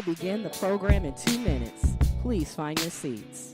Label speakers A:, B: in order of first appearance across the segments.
A: begin the program in 2 minutes. Please find your seats.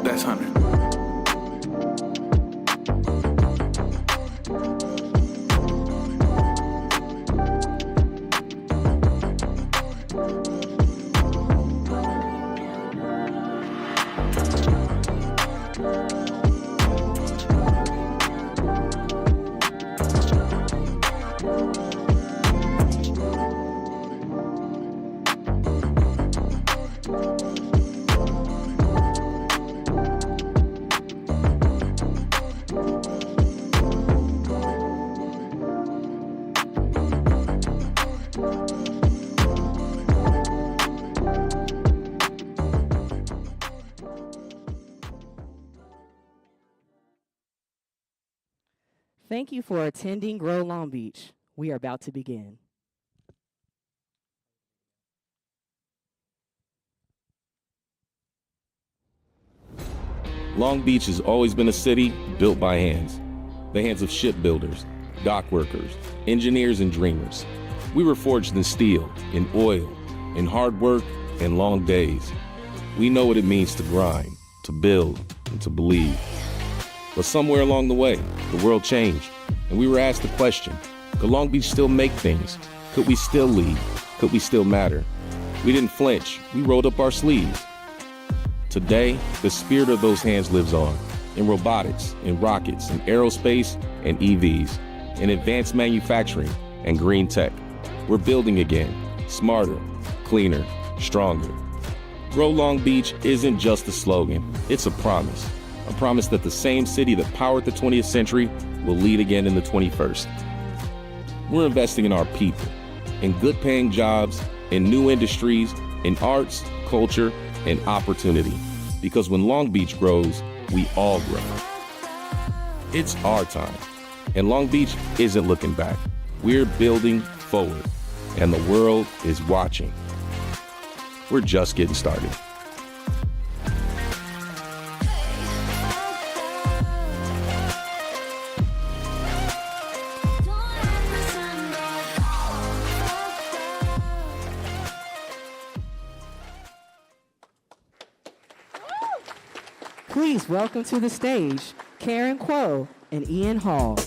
B: That's 100.
A: Thank you for attending Grow Long Beach. We are about to begin.
C: Long Beach has always been a city built by hands. The hands of shipbuilders, dock workers, engineers, and dreamers. We were forged in steel, in oil, in hard work, and long days. We know what it means to grind, to build, and to believe. But somewhere along the way, the world changed, and we were asked the question, could Long Beach still make things? Could we still lead? Could we still matter? We didn't flinch. We rolled up our sleeves. Today, the spirit of those hands lives on, in robotics, in rockets, in aerospace, and EVs, in advanced manufacturing, and green tech. We're building again, smarter, cleaner, stronger. Grow Long Beach isn't just a slogan, it's a promise that the same city that powered the 20th century will lead again in the 21st. We're investing in our people, in good-paying jobs, in new industries, in arts, culture, and opportunity. Because when Long Beach grows, we all grow. It's our time, and Long Beach isn't looking back. We're building forward, and the world is watching. We're just getting started.
A: Please welcome to the stage Karen Kuo and Ian Hall.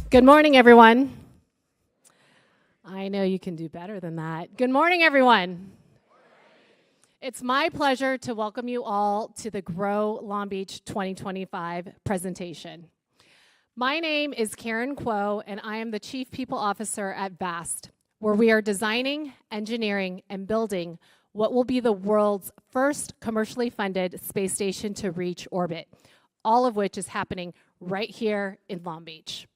D: Good morning, everyone. I know you can do better than that. Good morning, everyone. It's my pleasure to welcome you all to the Grow Long Beach 2025 presentation. My name is Karen Kuo, and I am the Chief People Officer at VAST, where we are designing, engineering, and building what will be the world's first commercially funded space station to reach orbit, all of which is happening right here in Long Beach.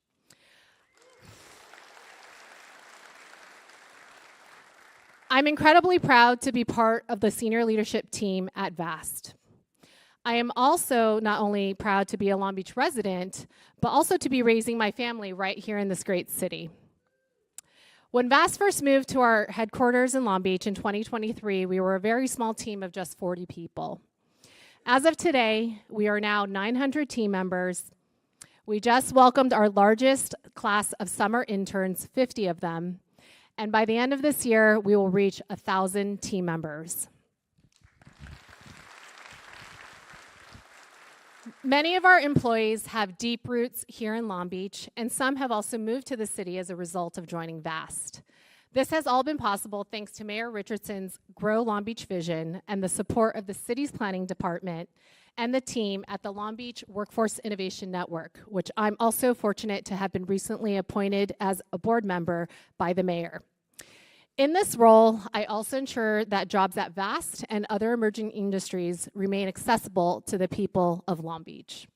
D: I'm incredibly proud to be part of the senior leadership team at VAST. I am also not only proud to be a Long Beach resident, but also to be raising my family right here in this great city. When VAST first moved to our headquarters in Long Beach in 2023, we were a very small team of just 40 people. As of today, we are now 900 team members. We just welcomed our largest class of summer interns, 50 of them, and by the end of this year, we will reach 1,000 team members. Many of our employees have deep roots here in Long Beach, and some have also moved to the city as a result of joining VAST. This has all been possible thanks to Mayor Richardson's Grow Long Beach vision and the support of the city's planning department and the team at the Long Beach Workforce Innovation Network, which I'm also fortunate to have been recently appointed as a board member by the mayor. In this role, I also ensure that jobs at VAST and other emerging industries remain accessible to the people of Long Beach.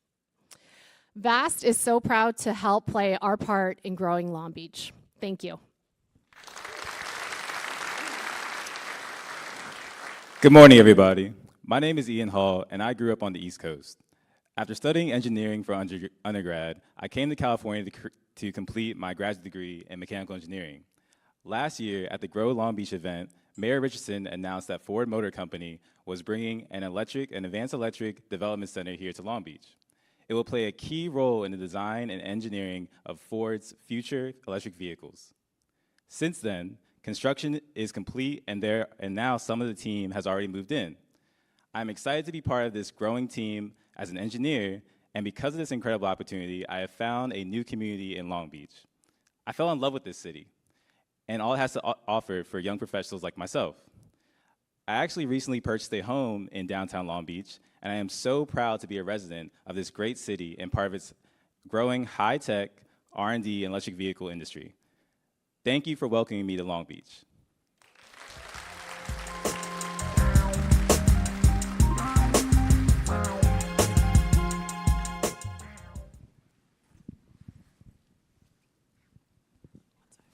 D: VAST is so proud to help play our part in growing Long Beach. Thank you.
B: Good morning, everybody. My name is Ian Hall, and I grew up on the East Coast. After studying engineering for undergrad, I came to California to complete my graduate degree in mechanical engineering. Last year, at the Grow Long Beach event, Mayor Richardson announced that Ford Motor Company was bringing an advanced electric development center here to Long Beach. It will play a key role in the design and engineering of Ford's future electric vehicles. Since then, construction is complete, and now some of the team has already moved in. I'm excited to be part of this growing team as an engineer, and because of this incredible opportunity, I have found a new community in Long Beach. I fell in love with this city and all it has to offer for young professionals like myself. I actually recently purchased a home in downtown Long Beach, and I am so proud to be a resident of this great city and part of its growing high-tech R&D and electric vehicle industry. Thank you for welcoming me to Long Beach.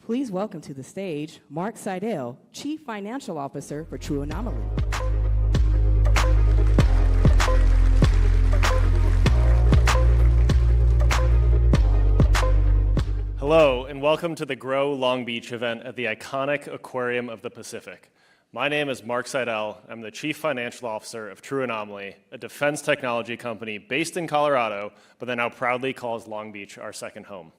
A: Please welcome to the stage Mark Seidel, Chief Financial Officer for True Anomaly.
E: Hello, and welcome to the Grow Long Beach event at the iconic Aquarium of the Pacific. My name is Mark Seidel. I'm the Chief Financial Officer of True Anomaly, a defense technology company based in Colorado, but that now proudly calls Long Beach our second home.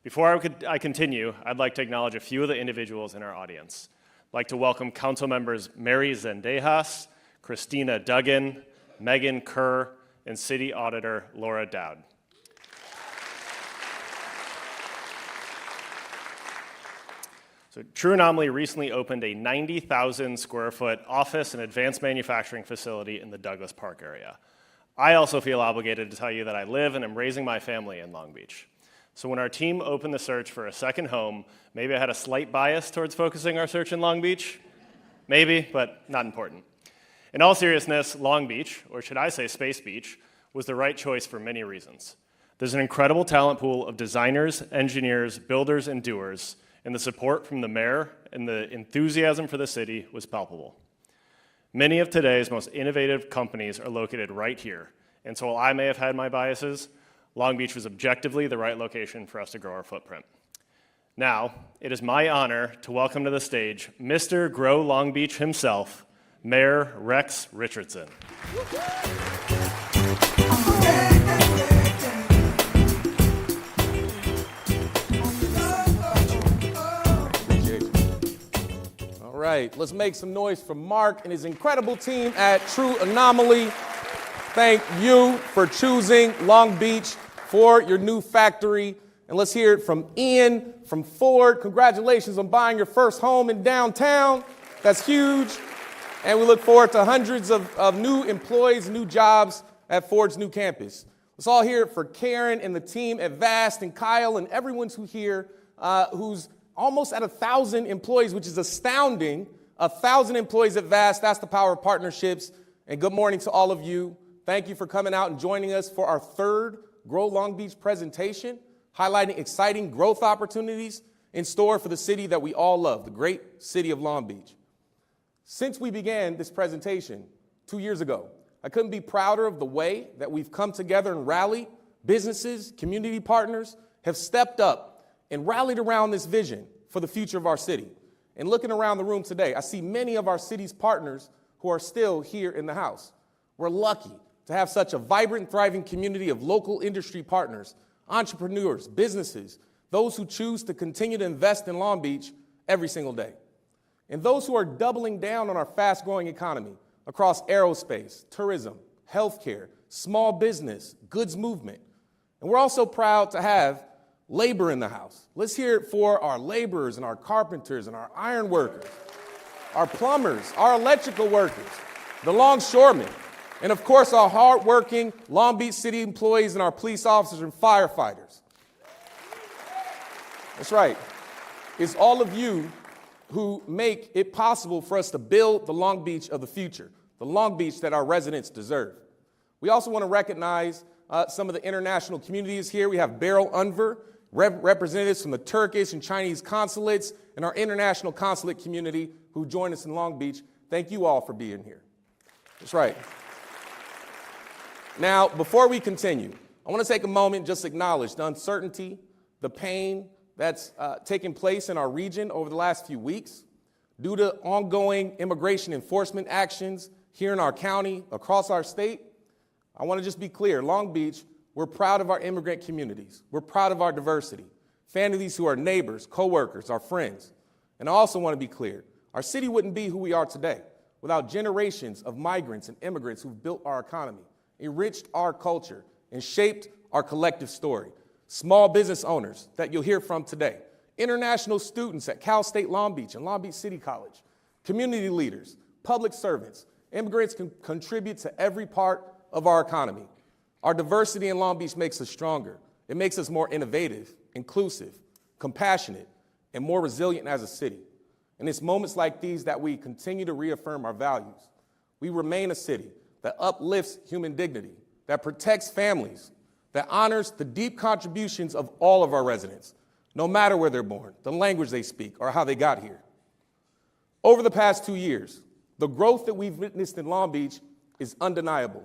E: Before I continue, I'd like to acknowledge a few of the individuals in our audience. I'd like to welcome Council Members Mary Zendejas, Christina Duggan, Megan Kerr, and City Auditor Laura Dowd. So True Anomaly recently opened a 90,000 square foot office and advanced manufacturing facility in the Douglas Park area. I also feel obligated to tell you that I live and am raising my family in Long Beach. So when our team opened the search for a second home, maybe I had a slight bias towards focusing our search in Long Beach. Maybe, but not important. In all seriousness, Long Beach, or should I say Space Beach, was the right choice for many reasons. There's an incredible talent pool of designers, engineers, builders, and doers, and the support from the mayor and the enthusiasm for the city was palpable. Many of today's most innovative companies are located right here, and so while I may have had my biases, Long Beach was objectively the right location for us to grow our footprint. Now, it is my honor to welcome to the stage Mr. Grow Long Beach himself, Mayor Rex Richardson.
C: All right, let's make some noise for Mark and his incredible team at True Anomaly. Thank you for choosing Long Beach for your new factory. And let's hear it from Ian from Ford. Congratulations on buying your first home in downtown. That's huge. And we look forward to hundreds of new employees, new jobs at Ford's new campus. Let's all hear it for Karen and the team at VAST and Kyle and everyone who's here who's almost at 1,000 employees, which is astounding. 1,000 employees at VAST. That's the power of partnerships. And good morning to all of you. Thank you for coming out and joining us for our third Grow Long Beach presentation, highlighting exciting growth opportunities in store for the city that we all love, the great city of Long Beach. Since we began this presentation 2 years ago, I couldn't be prouder of the way that we've come together and rallied. Businesses, community partners have stepped up and rallied around this vision for the future of our city. And looking around the room today, I see many of our city's partners who are still here in the house. We're lucky to have such a vibrant, thriving community of local industry partners, entrepreneurs, businesses, those who choose to continue to invest in Long Beach every single day. And those who are doubling down on our fast-growing economy across aerospace, tourism, healthcare, small business, goods movement. And we're also proud to have Labor in the house. Let's hear it for our laborers and our carpenters and our iron workers, our plumbers, our electrical workers, the longshoremen, and of course our hardworking Long Beach City employees and our police officers and firefighters. That's right. It's all of you who make it possible for us to build the Long Beach of the future, the Long Beach that our residents deserve. We also want to recognize some of the international communities here. We have Beryl Unver, representatives from the Turkish and Chinese consulates, and our international consulate community who joined us in Long Beach. Thank you all for being here. That's right. Now, before we continue, I want to take a moment just to acknowledge the uncertainty, the pain that's taken place in our region over the last few weeks due to ongoing immigration enforcement actions here in our county, across our state. I want to just be clear, Long Beach, we're proud of our immigrant communities. We're proud of our diversity, families who are neighbors, coworkers, our friends. And I also want to be clear, our city wouldn't be who we are today without generations of migrants and immigrants who've built our economy, enriched our culture, and shaped our collective story. Small business owners that you'll hear from today, international students at Cal State Long Beach and Long Beach City College, community leaders, public servants. Immigrants can contribute to every part of our economy. Our diversity in Long Beach makes us stronger. It makes us more innovative, inclusive, compassionate, and more resilient as a city. And it's moments like these that we continue to reaffirm our values. We remain a city that uplifts human dignity, that protects families, that honors the deep contributions of all of our residents, no matter where they're born, the language they speak, or how they got here. Over the past 2 years, the growth that we've witnessed in Long Beach is undeniable.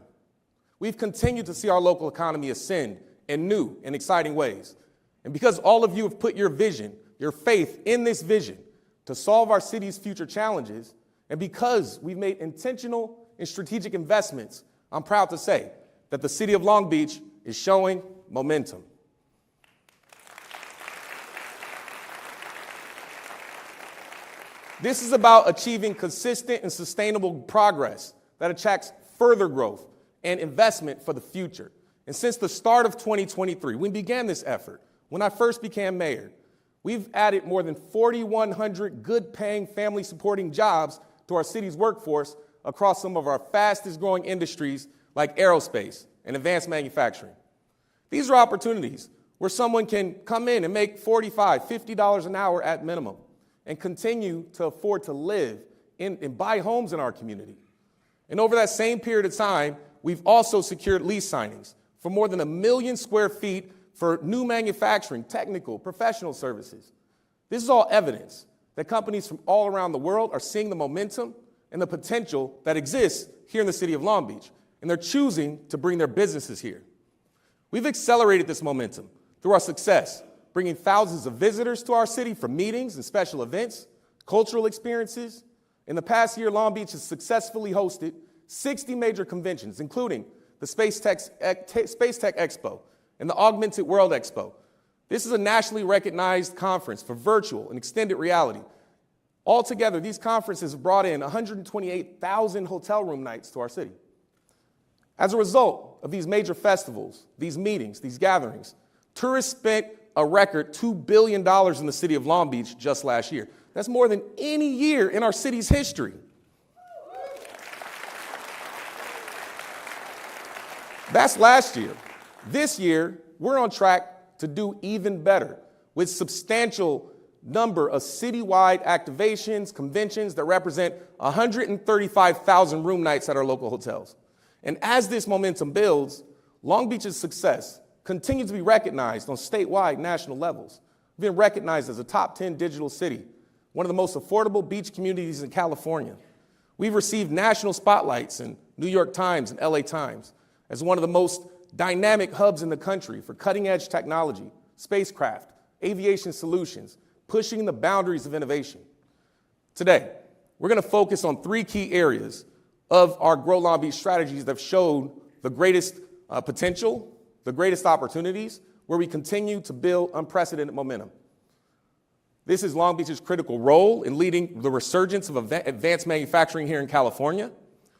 C: We've continued to see our local economy ascend in new and exciting ways. And because all of you have put your vision, your faith in this vision to solve our city's future challenges, and because we've made intentional and strategic investments, I'm proud to say that the city of Long Beach is showing momentum. This is about achieving consistent and sustainable progress that attracts further growth and investment for the future. And since the start of 2023, when we began this effort, when I first became mayor, we've added more than 4,100 good-paying, family-supporting jobs to our city's workforce across some of our fastest-growing industries like aerospace and advanced manufacturing. These are opportunities where someone can come in and make $45, $50 an hour at minimum and continue to afford to live and buy homes in our community. And over that same period of time, we've also secured lease signings for more than 1 million square feet for new manufacturing, technical, professional services. This is all evidence that companies from all around the world are seeing the momentum and the potential that exists here in the city of Long Beach, and they're choosing to bring their businesses here. We've accelerated this momentum through our success, bringing thousands of visitors to our city for meetings and special events, cultural experiences. In the past year, Long Beach has successfully hosted 60 major conventions, including the Space Tech Expo and the Augmented World Expo. This is a nationally recognized conference for virtual and extended reality. Altogether, these conferences have brought in 128,000 hotel room nights to our city. As a result of these major festivals, these meetings, these gatherings, tourists spent a record $2 billion in the city of Long Beach just last year. That's more than any year in our city's history. That's last year. This year, we're on track to do even better with substantial number of citywide activations, conventions that represent 135,000 room nights at our local hotels. And as this momentum builds, Long Beach's success continues to be recognized on statewide, national levels. We've been recognized as a top 10 digital city, one of the most affordable beach communities in California. We've received national spotlights in New York Times and LA Times as one of the most dynamic hubs in the country for cutting-edge technology, spacecraft, aviation solutions, pushing the boundaries of innovation. Today, we're going to focus on 3 key areas of our Grow Long Beach strategies that have shown the greatest potential, the greatest opportunities, where we continue to build unprecedented momentum. This is Long Beach's critical role in leading the resurgence of advanced manufacturing here in California.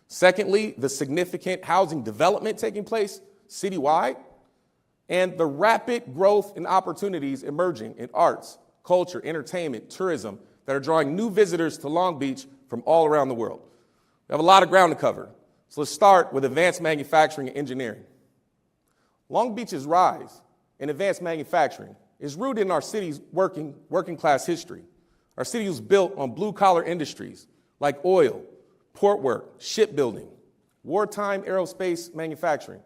C: Secondly, the significant housing development taking place citywide. and the rapid growth and opportunities emerging in arts, culture, entertainment, tourism that are drawing new visitors to Long Beach from all around the world. We have a lot of ground to cover, so let's start with advanced manufacturing and engineering. Long Beach's rise in advanced manufacturing is rooted in our city's working class history. Our city was built on blue-collar industries like oil, port work, shipbuilding, wartime aerospace manufacturing.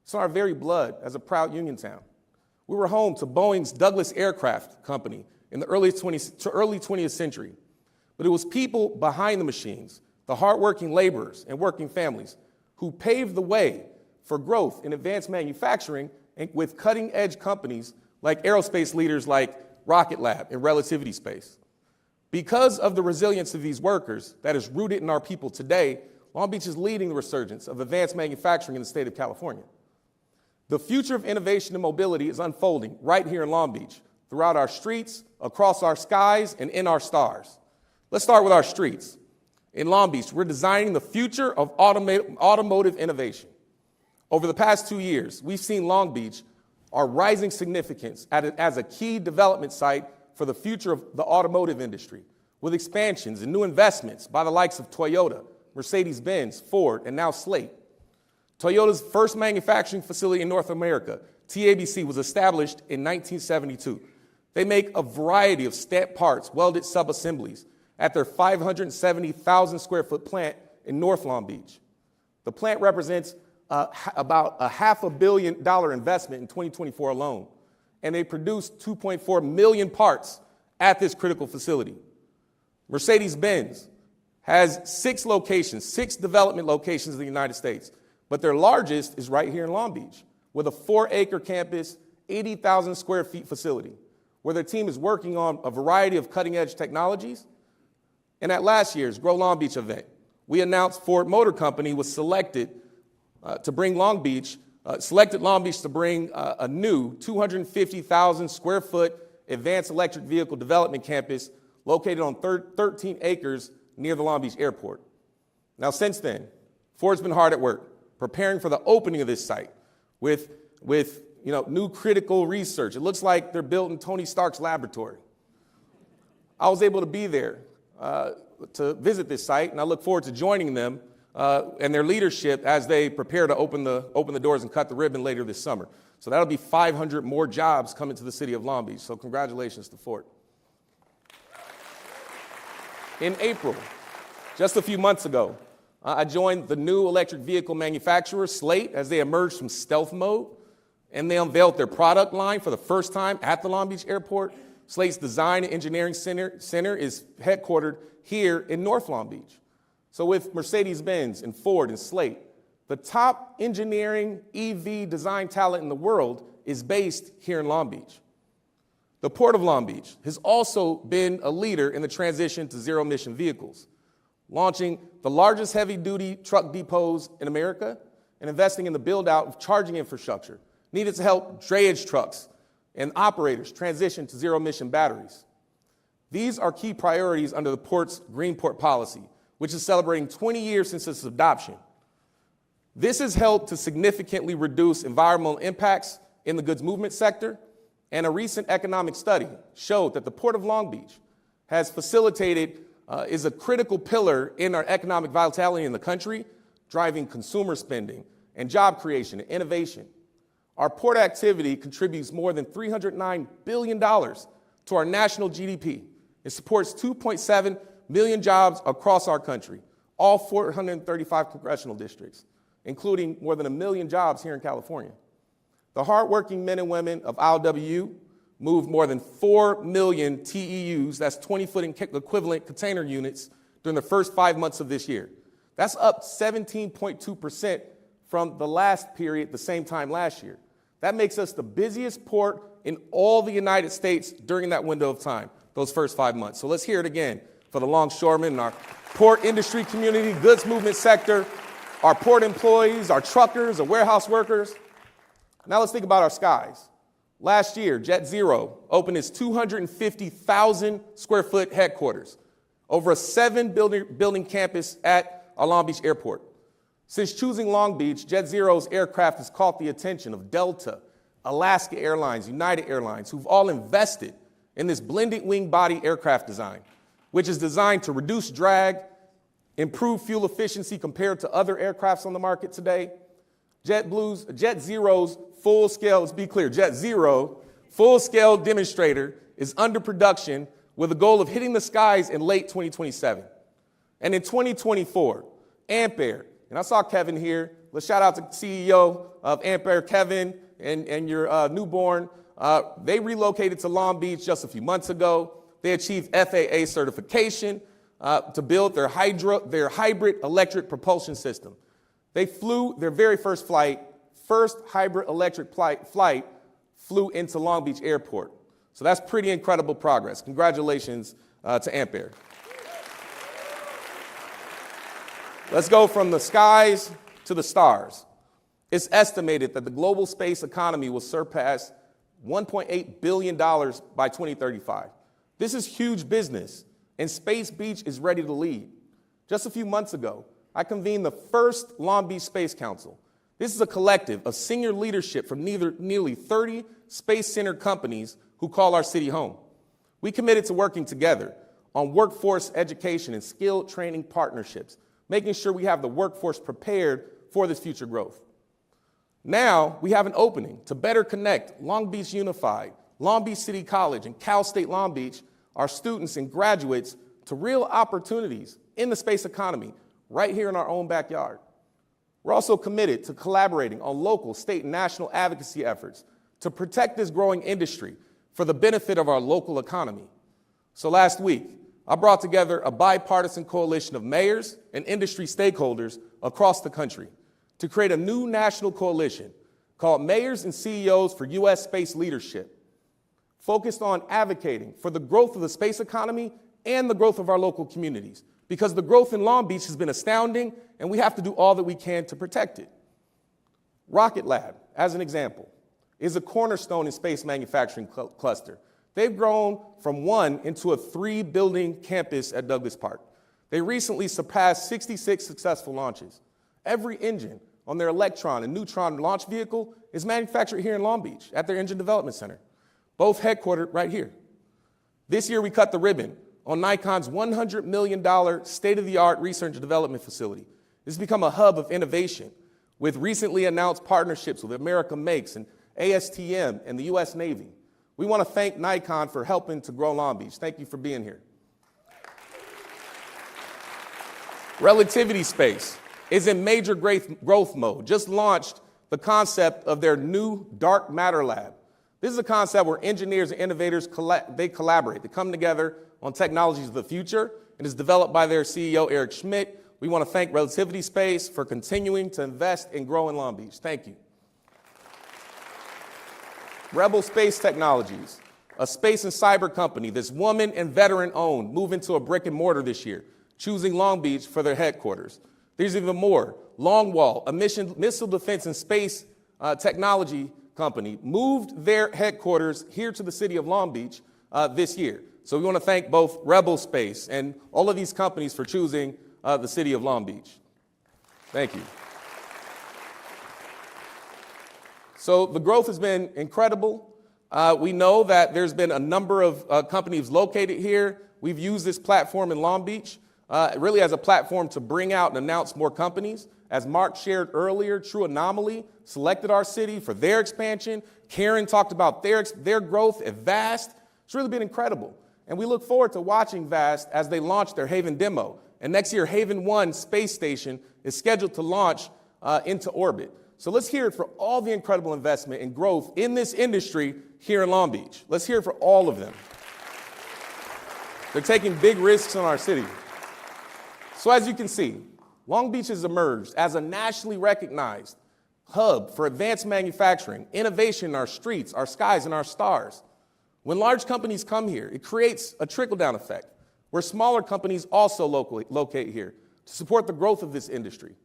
C: It's in our very blood as a proud union town. We were home to Boeing's Douglas Aircraft Company in the early 20th century. But it was people behind the machines, the hardworking laborers and working families, who paved the way for growth in advanced manufacturing and with cutting-edge companies like aerospace leaders like Rocket Lab and Relativity Space. Because of the resilience of these workers that is rooted in our people today, Long Beach is leading the resurgence of advanced manufacturing in the state of California. The future of innovation and mobility is unfolding right here in Long Beach, throughout our streets, across our skies, and in our stars. Let's start with our streets. In Long Beach, we're designing the future of automotive innovation. Over the past 2 years, we've seen Long Beach, our rising significance as a key development site for the future of the automotive industry, with expansions and new investments by the likes of Toyota, Mercedes-Benz, Ford, and now Slate. Toyota's first manufacturing facility in North America, TABC, was established in 1972. They make a variety of stamped parts, welded sub-assemblies at their 570,000 square foot plant in North Long Beach. The plant represents about a $500 million investment in 2024 alone, and they produce 2.4 million parts at this critical facility. Mercedes-Benz has 6 development locations in the United States, but their largest is right here in Long Beach, with a 4-acre campus, 80,000 square feet facility, where their team is working on a variety of cutting-edge technologies. And at last year's Grow Long Beach event, we announced Ford Motor Company was selected Long Beach to bring a new 250,000 square foot advanced electric vehicle development campus located on 13 acres near the Long Beach airport. Now, since then, Ford's been hard at work preparing for the opening of this site with new critical research. It looks like they're built in Tony Stark's laboratory. I was able to be there to visit this site, and I look forward to joining them and their leadership as they prepare to open the doors and cut the ribbon later this summer. So that'll be 500 more jobs coming to the city of Long Beach. So congratulations to Ford. In April, just a few months ago, I joined the new electric vehicle manufacturer, Slate, as they emerged from stealth mode, and they unveiled their product line for the first time at the Long Beach airport. Slate's Design and Engineering Center is headquartered here in North Long Beach. So with Mercedes-Benz and Ford and Slate, the top engineering EV design talent in the world is based here in Long Beach. The Port of Long Beach has also been a leader in the transition to zero-emission vehicles, launching the largest heavy-duty truck depots in America and investing in the build-out of charging infrastructure needed to help drayage trucks and operators transition to zero-emission batteries. These are key priorities under the port's Green Port policy, which is celebrating 20 years since its adoption. This has helped to significantly reduce environmental impacts in the goods movement sector, and a recent economic study showed that the Port of Long Beach has is a critical pillar in our economic vitality in the country, driving consumer spending and job creation and innovation. Our port activity contributes more than $309 billion to our national GDP. It supports 2.7 million jobs across our country, all 435 congressional districts, including more than 1 million jobs here in California. The hardworking men and women of ILWU moved more than 4 million TEUs, that's 20-foot equivalent container units, during the first 5 months of this year. That's up 17.2% from the last period, the same time last year. That makes us the busiest port in all the United States during that window of time, those first 5 months. So let's hear it again for the longshoremen and our port industry community, goods movement sector, our port employees, our truckers, our warehouse workers. Now let's think about our skies. Last year, Jet Zero opened its 250,000 square foot headquarters over a 7-building campus at our Long Beach airport. Since choosing Long Beach, Jet Zero's aircraft has caught the attention of Delta, Alaska Airlines, United Airlines, who've all invested in this blended wing body aircraft design, which is designed to reduce drag, improve fuel efficiency compared to other aircrafts on the market today. Jet Zero's full-scale, let's be clear, Jet Zero full-scale demonstrator is under production with a goal of hitting the skies in late 2027. And in 2024, Ampere, and I saw Kevin here. Let's shout out to CEO of Ampere, Kevin, and your newborn. They relocated to Long Beach just a few months ago. They achieved FAA certification to build their hybrid electric propulsion system. They flew their very first flight, first hybrid electric flight flew into Long Beach Airport. So that's pretty incredible progress. Congratulations to Ampere. Let's go from the skies to the stars. It's estimated that the global space economy will surpass $1.8 billion by 2035. This is huge business, and Space Beach is ready to lead. Just a few months ago, I convened the first Long Beach Space Council. This is a collective of senior leadership from nearly 30 space-centered companies who call our city home. We committed to working together on workforce education and skill training partnerships, making sure we have the workforce prepared for this future growth. Now, we have an opening to better connect Long Beach Unified, Long Beach City College, and Cal State Long Beach, our students and graduates, to real opportunities in the space economy right here in our own backyard. We're also committed to collaborating on local, state, and national advocacy efforts to protect this growing industry for the benefit of our local economy. So last week, I brought together a bipartisan coalition of mayors and industry stakeholders across the country to create a new national coalition called Mayors and CEOs for U.S. Space Leadership, focused on advocating for the growth of the space economy and the growth of our local communities, because the growth in Long Beach has been astounding, and we have to do all that we can to protect it. Rocket Lab, as an example, is a cornerstone in space manufacturing cluster. They've grown from 1 into a 3-building campus at Douglas Park. They recently surpassed 66 successful launches. Every engine on their Electron and Neutron launch vehicle is manufactured here in Long Beach at their Engine Development Center, both headquartered right here. This year, we cut the ribbon on Nikon's $100 million state-of-the-art research and development facility. This has become a hub of innovation with recently announced partnerships with America Makes and ASTM and the U.S. Navy. We want to thank Nikon for helping to grow Long Beach. Thank you for being here. Relativity Space is in major growth mode, just launched the concept of their new dark matter lab. This is a concept where engineers and innovators collaborate. They come together on technologies of the future, and is developed by their CEO, Eric Schmidt. We want to thank Relativity Space for continuing to invest and grow in Long Beach. Thank you. Rebel Space Technologies, a space and cyber company that's woman and veteran-owned, moved into a brick and mortar this year, choosing Long Beach for their headquarters. There's even more. Longwall, a missile defense and space technology company, moved their headquarters here to the city of Long Beach this year. So we want to thank both Rebel Space and all of these companies for choosing the city of Long Beach. Thank you. So the growth has been incredible. We know that there's been a number of companies located here. We've used this platform in Long Beach really as a platform to bring out and announce more companies. As Mark shared earlier, True Anomaly selected our city for their expansion. Karen talked about their growth at VAST. It's really been incredible. And we look forward to watching VAST as they launch their Haven demo. And next year, Haven 1 space station is scheduled to launch into orbit. So let's hear it for all the incredible investment and growth in this industry here in Long Beach. Let's hear it for all of them. They're taking big risks on our city. So as you can see, Long Beach has emerged as a nationally recognized hub for advanced manufacturing, innovation in our streets, our skies, and our stars. When large companies come here, it creates a trickle-down effect where smaller companies also locate here to support the growth of this industry.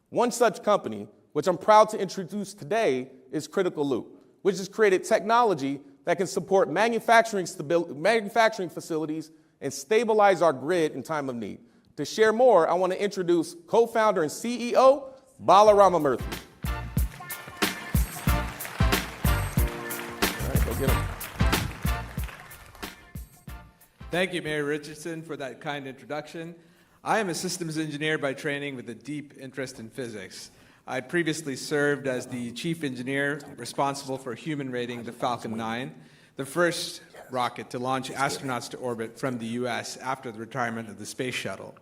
C: One such company, which I'm proud to introduce today, is Critical Loop, which has created technology that can support manufacturing facilities and stabilize our grid in time of need. To share more, I want to introduce co-founder and CEO, Bala Ramamurthy.
F: Thank you, Mayor Richardson, for that kind introduction. I am a systems engineer by training with a deep interest in physics. I previously served as the chief engineer responsible for human rating the Falcon 9, the first rocket to launch astronauts to orbit from the U.S. after the retirement of the space shuttle.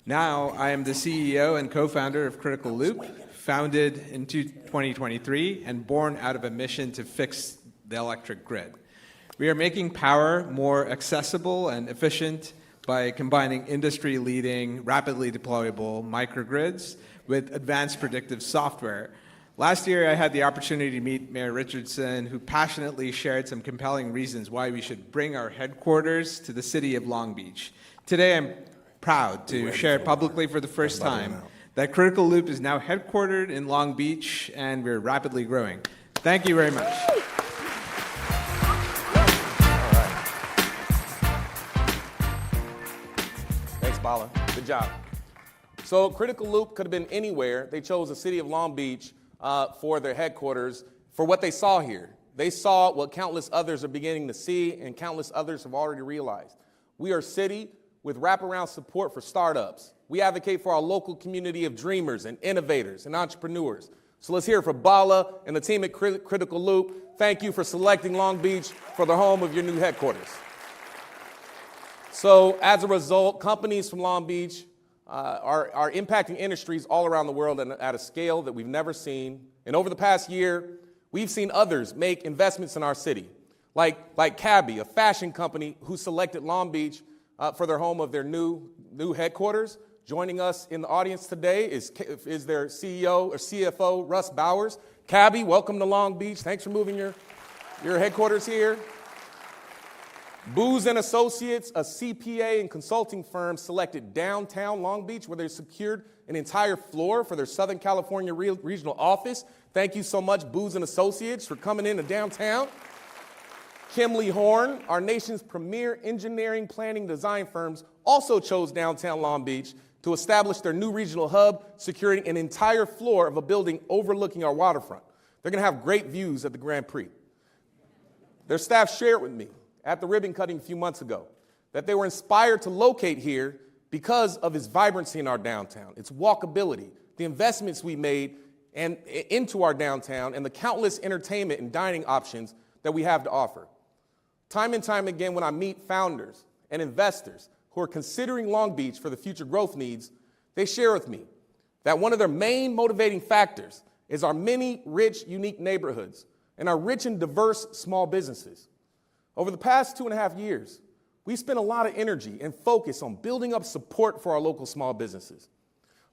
F: Now, I am the CEO and co-founder of Critical Loop, founded in 2023 and born out of a mission to fix the electric grid. We are making power more accessible and efficient by combining industry-leading, rapidly deployable microgrids with advanced predictive software. Last year, I had the opportunity to meet Mayor Richardson, who passionately shared some compelling reasons why we should bring our headquarters to the city of Long Beach. Today, I'm proud to share publicly for the first time that Critical Loop is now headquartered in Long Beach, and we're rapidly growing. Thank you very much.
C: Thanks, Bala. Good job. So Critical Loop could have been anywhere. They chose the city of Long Beach for their headquarters for what they saw here. They saw what countless others are beginning to see and countless others have already realized. We are a city with wraparound support for startups. We advocate for our local community of dreamers and innovators and entrepreneurs. So let's hear it for Bala and the team at Critical Loop. Thank you for selecting Long Beach for the home of your new headquarters. So as a result, companies from Long Beach are impacting industries all around the world at a scale that we've never seen. And over the past year, we've seen others make investments in our city, like Cabby, a fashion company who selected Long Beach for their home of their new headquarters. Joining us in the audience today is their CEO or CFO, Russ Bowers. Cabby, welcome to Long Beach. Thanks for moving your headquarters here. Booz & Associates, a CPA and consulting firm, selected downtown Long Beach, where they secured an entire floor for their Southern California regional office. Thank you so much, Booz & Associates, for coming into downtown. Kimley Horn, our nation's premier engineering, planning, design firms, also chose downtown Long Beach to establish their new regional hub, securing an entire floor of a building overlooking our waterfront. They're going to have great views at the Grand Prix. Their staff shared with me at the ribbon cutting a few months ago that they were inspired to locate here because of its vibrancy in our downtown, its walkability, the investments we made into our downtown, and the countless entertainment and dining options that we have to offer. Time and time again, when I meet founders and investors who are considering Long Beach for the future growth needs, they share with me that one of their main motivating factors is our many rich, unique neighborhoods and our rich and diverse small businesses. Over the past 2.5 years, we spent a lot of energy and focus on building up support for our local small businesses.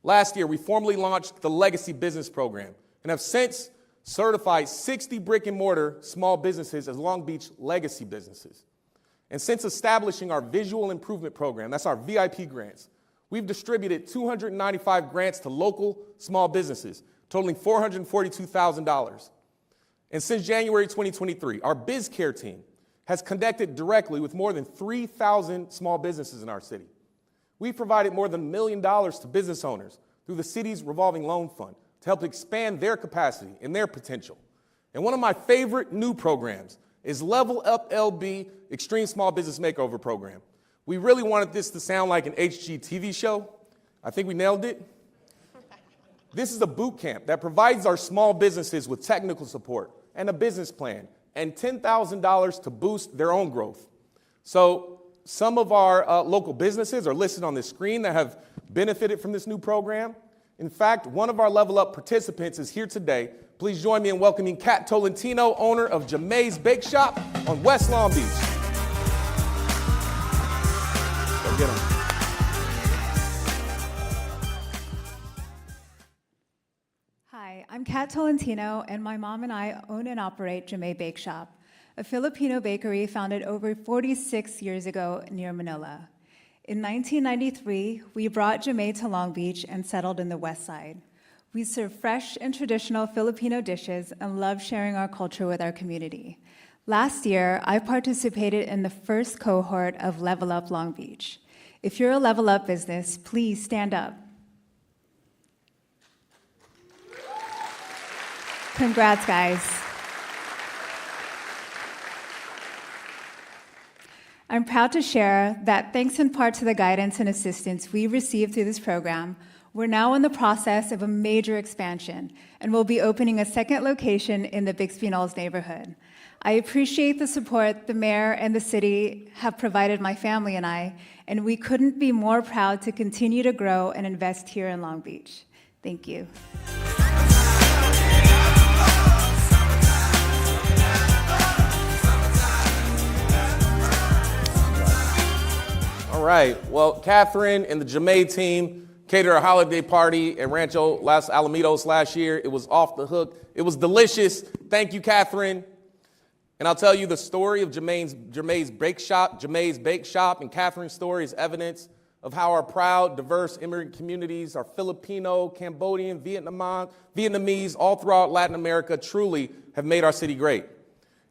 C: Last year, we formally launched the Legacy Business Program and have since certified 60 brick-and-mortar small businesses as Long Beach legacy businesses. And since establishing our Visual Improvement Program, that's our VIP grants, we've distributed 295 grants to local small businesses, totaling $442,000. And since January 2023, our BizCare team has connected directly with more than 3,000 small businesses in our city. We've provided more than $1 million to business owners through the city's revolving loan fund to help expand their capacity and their potential. And one of my favorite new programs is Level Up LB Extreme Small Business Makeover Program. We really wanted this to sound like an HGTV show. I think we nailed it. This is a boot camp that provides our small businesses with technical support and a business plan and $10,000 to boost their own growth. So some of our local businesses are listed on this screen that have benefited from this new program. In fact, one of our Level Up participants is here today. Please join me in welcoming Kat Tolentino, owner of Jamay's Bake Shop on West Long Beach. Go get 'em.
G: Hi, I'm Kat Tolentino, and my mom and I own and operate Jamay Bake Shop, a Filipino bakery founded over 46 years ago near Manila. In 1993, we brought Jamay to Long Beach and settled in the West Side. We serve fresh and traditional Filipino dishes and love sharing our culture with our community. Last year, I participated in the first cohort of Level Up Long Beach. If you're a Level Up business, please stand up. Congrats, guys. I'm proud to share that thanks in part to the guidance and assistance we received through this program, we're now in the process of a major expansion and will be opening a second location in the Bixby Knolls neighborhood. I appreciate the support the mayor and the city have provided my family and we couldn't be more proud to continue to grow and invest here in Long Beach. Thank you.
C: All right, well, Catherine and the Jamae team catered a holiday party at Rancho Los Alamitos last year. It was off the hook. It was delicious. Thank you, Catherine. And I'll tell you the story of Jamae's Bake Shop, and Catherine's story is evidence of how our proud, diverse immigrant communities, our Filipino, Cambodian, Vietnamese, all throughout Latin America, truly have made our city great.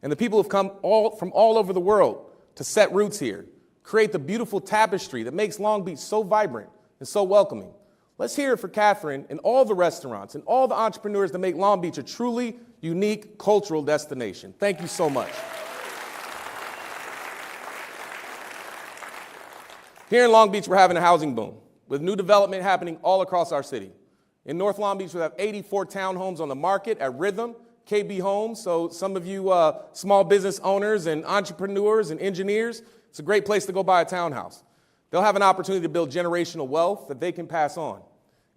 C: And the people have come from all over the world to set roots here, create the beautiful tapestry that makes Long Beach so vibrant and so welcoming. Let's hear it for Catherine and all the restaurants and all the entrepreneurs that make Long Beach a truly unique cultural destination. Thank you so much. Here in Long Beach, we're having a housing boom with new development happening all across our city. In North Long Beach, we have 84 townhomes on the market at Rhythm, KB Homes. So some of you small business owners and entrepreneurs and engineers, it's a great place to go buy a townhouse. They'll have an opportunity to build generational wealth that they can pass on.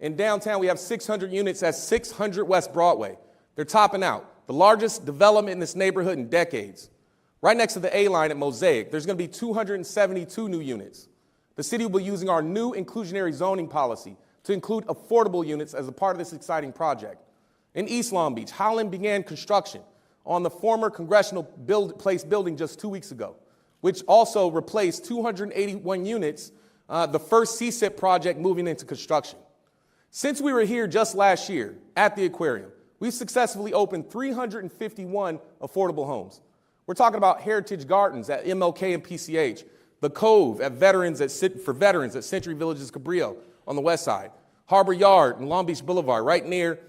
C: In downtown, we have 600 units at 600 West Broadway. They're topping out. The largest development in this neighborhood in decades. Right next to the A-line at Mosaic, there's going to be 272 new units. The city will be using our new inclusionary zoning policy to include affordable units as a part of this exciting project. In East Long Beach, Holland began construction on the former Congressional Place building just 2 weeks ago, which also replaced 281 units, the first CSIP project moving into construction. Since we were here just last year at the aquarium, we've successfully opened 351 affordable homes. We're talking about Heritage Gardens at MLK and PCH, the Cove for veterans at Century Villages Cabrillo on the west side, Harbor Yard and Long Beach Boulevard right near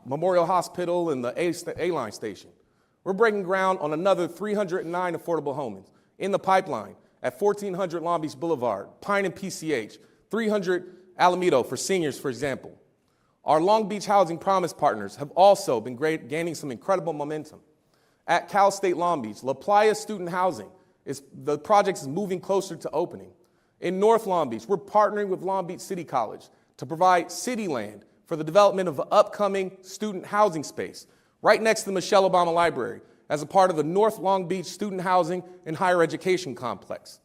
C: Memorial Hospital and the A-line station. We're breaking ground on another 309 affordable homes in the pipeline at 1400 Long Beach Boulevard, Pine and PCH, 300 Alameda for seniors, for example. Our Long Beach Housing Promise partners have also been gaining some incredible momentum. At Cal State Long Beach, La Playa Student Housing, the project is moving closer to opening. In North Long Beach, we're partnering with Long Beach City College to provide city land for the development of an upcoming student housing space right next to the Michelle Obama Library as a part of the North Long Beach Student Housing and Higher Education Complex.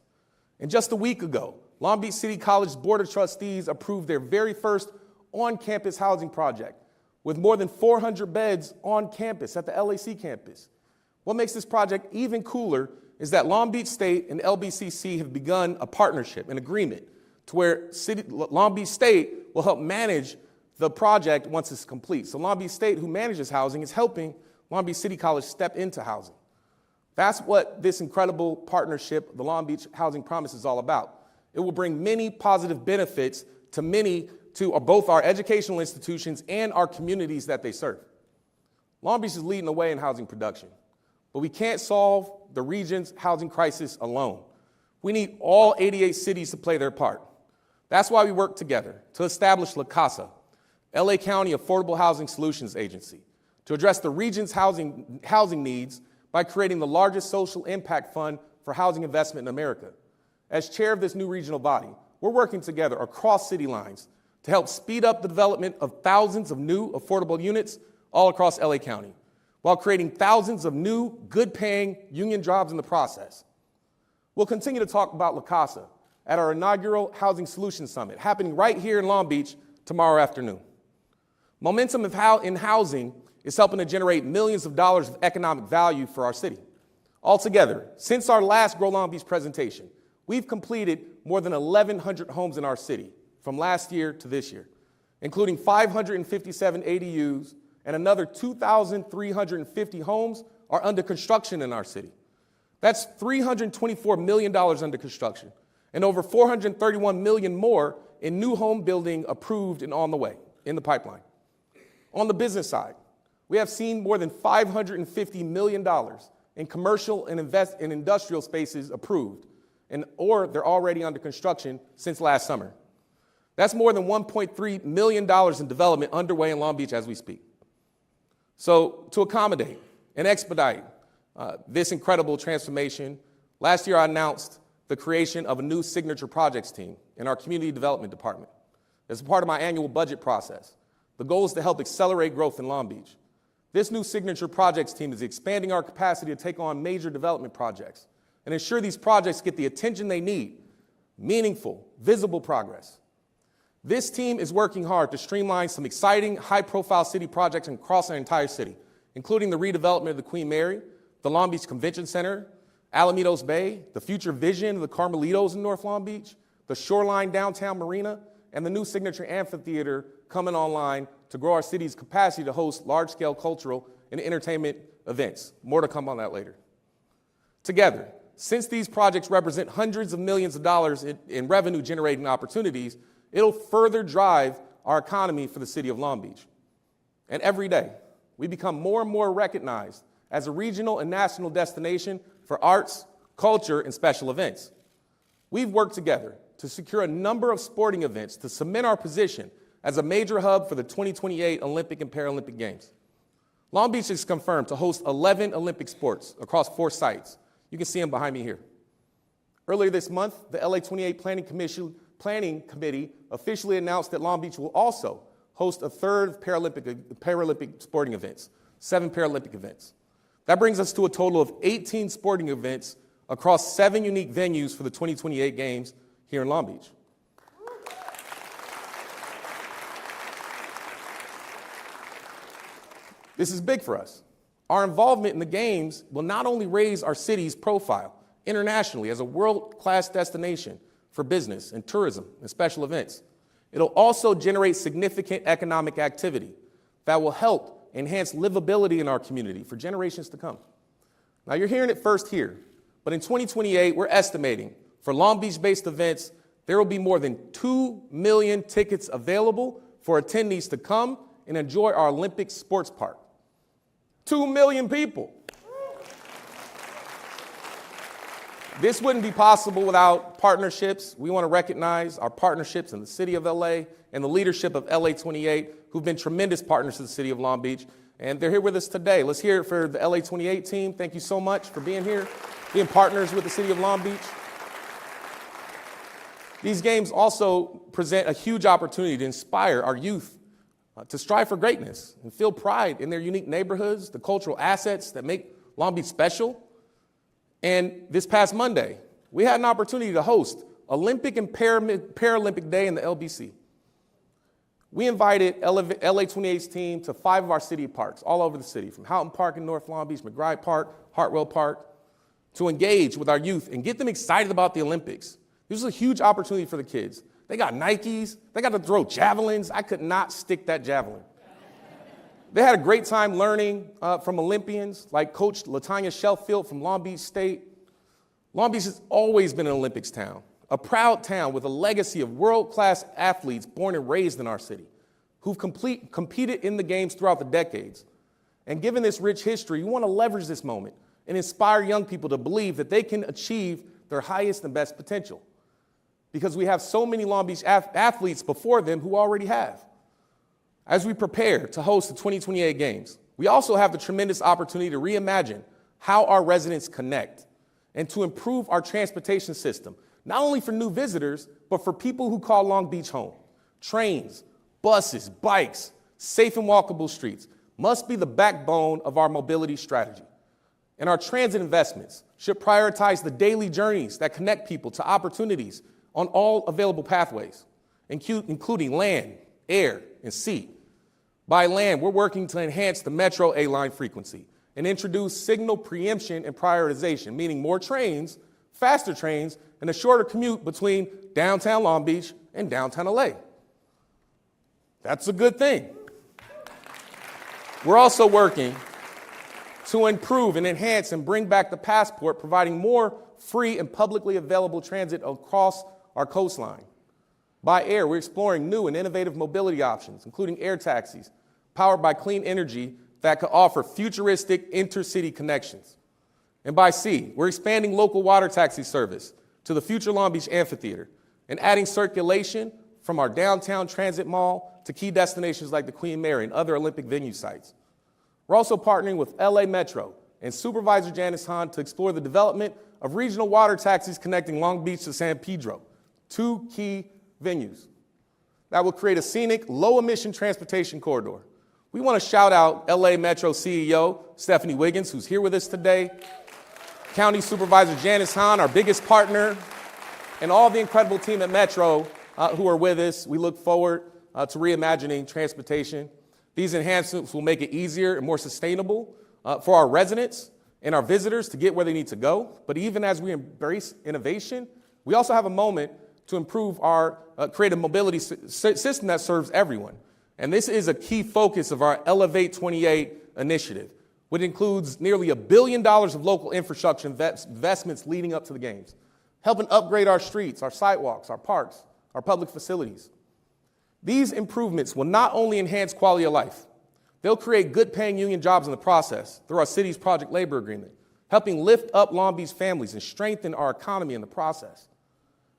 C: And just a week ago, Long Beach City College Board of Trustees approved their very first on-campus housing project with more than 400 beds on campus at the LAC campus. What makes this project even cooler is that Long Beach State and LBCC have begun a partnership, an agreement, to where Long Beach State will help manage the project once it's complete. So Long Beach State, who manages housing, is helping Long Beach City College step into housing. That's what this incredible partnership, the Long Beach Housing Promise, is all about. It will bring many positive benefits to both our educational institutions and our communities that they serve. Long Beach is leading the way in housing production, but we can't solve the region's housing crisis alone. We need all 88 cities to play their part. That's why we work together to establish La Casa, LA County Affordable Housing Solutions Agency, to address the region's housing needs by creating the largest social impact fund for housing investment in America. As chair of this new regional body, we're working together across city lines to help speed up the development of thousands of new affordable units all across LA County, while creating thousands of new, good-paying union jobs in the process. We'll continue to talk about La Casa at our inaugural Housing Solutions Summit, happening right here in Long Beach tomorrow afternoon. Momentum in housing is helping to generate millions of dollars of economic value for our city. Altogether, since our last Grow Long Beach presentation, we've completed more than 1,100 homes in our city from last year to this year, including 557 ADUs, and another 2,350 homes are under construction in our city. That's $324 million under construction, and over $431 million more in new home building approved and on the way, in the pipeline. On the business side, we have seen more than $550 million in commercial and industrial spaces approved, or they're already under construction since last summer. That's more than $1.3 million in development underway in Long Beach as we speak. So to accommodate and expedite this incredible transformation, last year I announced the creation of a new signature projects team in our community development department. As a part of my annual budget process, the goal is to help accelerate growth in Long Beach. This new signature projects team is expanding our capacity to take on major development projects and ensure these projects get the attention they need, meaningful, visible progress. This team is working hard to streamline some exciting, high-profile city projects across our entire city, including the redevelopment of the Queen Mary, the Long Beach Convention Center, Alamitos Bay, the future vision of the Carmelitos in North Long Beach, the Shoreline Downtown Marina, and the new signature amphitheater coming online to grow our city's capacity to host large-scale cultural and entertainment events. More to come on that later. Together, since these projects represent hundreds of millions of dollars in revenue-generating opportunities, it'll further drive our economy for the city of Long Beach. And every day, we become more and more recognized as a regional and national destination for arts, culture, and special events. We've worked together to secure a number of sporting events to cement our position as a major hub for the 2028 Olympic and Paralympic Games. Long Beach is confirmed to host 11 Olympic sports across 4 sites. You can see them behind me here. Earlier this month, the LA 28 Planning Committee officially announced that Long Beach will also host a third Paralympic sporting events, 7 Paralympic events. That brings us to a total of 18 sporting events across 7 unique venues for the 2028 Games here in Long Beach. This is big for us. Our involvement in the Games will not only raise our city's profile internationally as a world-class destination for business and tourism and special events, it'll also generate significant economic activity that will help enhance livability in our community for generations to come. Now, you're hearing it first here, but in 2028, we're estimating for Long Beach-based events, there will be more than 2 million tickets available for attendees to come and enjoy our Olympic sports park. 2 million people. This wouldn't be possible without partnerships. We want to recognize our partnerships in the city of LA and the leadership of LA 28, who've been tremendous partners to the city of Long Beach. And they're here with us today. Let's hear it for the LA 28 team. Thank you so much for being here, being partners with the city of Long Beach. These games also present a huge opportunity to inspire our youth to strive for greatness and feel pride in their unique neighborhoods, the cultural assets that make Long Beach special. And this past Monday, we had an opportunity to host Olympic and Paralympic Day in the LBC. We invited LA 28's team to 5 of our city parks all over the city, from Houghton Park in North Long Beach, McBride Park, Hartwell Park, to engage with our youth and get them excited about the Olympics. This was a huge opportunity for the kids. They got Nikes. They got to throw javelins. I could not stick that javelin. They had a great time learning from Olympians like Coach Latanya Sheffield from Long Beach State. Long Beach has always been an Olympics town, a proud town with a legacy of world-class athletes born and raised in our city who've competed in the games throughout the decades. And given this rich history, we want to leverage this moment and inspire young people to believe that they can achieve their highest and best potential, because we have so many Long Beach athletes before them who already have. As we prepare to host the 2028 Games, we also have the tremendous opportunity to reimagine how our residents connect and to improve our transportation system, not only for new visitors, but for people who call Long Beach home. Trains, buses, bikes, safe and walkable streets must be the backbone of our mobility strategy. And our transit investments should prioritize the daily journeys that connect people to opportunities on all available pathways, including land, air, and sea. By land, we're working to enhance the Metro A-line frequency and introduce signal preemption and prioritization, meaning more trains, faster trains, and a shorter commute between downtown Long Beach and downtown LA. That's a good thing. We're also working to improve and enhance and bring back the passport, providing more free and publicly available transit across our coastline. By air, we're exploring new and innovative mobility options, including air taxis, powered by clean energy that could offer futuristic intercity connections. And by C, we're expanding local water taxi service to the future Long Beach Amphitheater and adding circulation from our downtown transit mall to key destinations like the Queen Mary and other Olympic venue sites. We're also partnering with LA Metro and Supervisor Janice Hahn to explore the development of regional water taxis connecting Long Beach to San Pedro, 2 key venues that will create a scenic, low-emission transportation corridor. We want to shout out LA Metro CEO Stephanie Wiggins, who's here with us today, County Supervisor Janice Hahn, our biggest partner, and all the incredible team at Metro who are with us. We look forward to reimagining transportation. These enhancements will make it easier and more sustainable for our residents and our visitors to get where they need to go. But even as we embrace innovation, we also have a moment to improve our creative mobility system that serves everyone. And this is a key focus of our Elevate 28 initiative, which includes nearly $1 billion of local infrastructure investments leading up to the games, helping upgrade our streets, our sidewalks, our parks, our public facilities. These improvements will not only enhance quality of life, they'll create good-paying union jobs in the process through our city's project labor agreement, helping lift up Long Beach families and strengthen our economy in the process.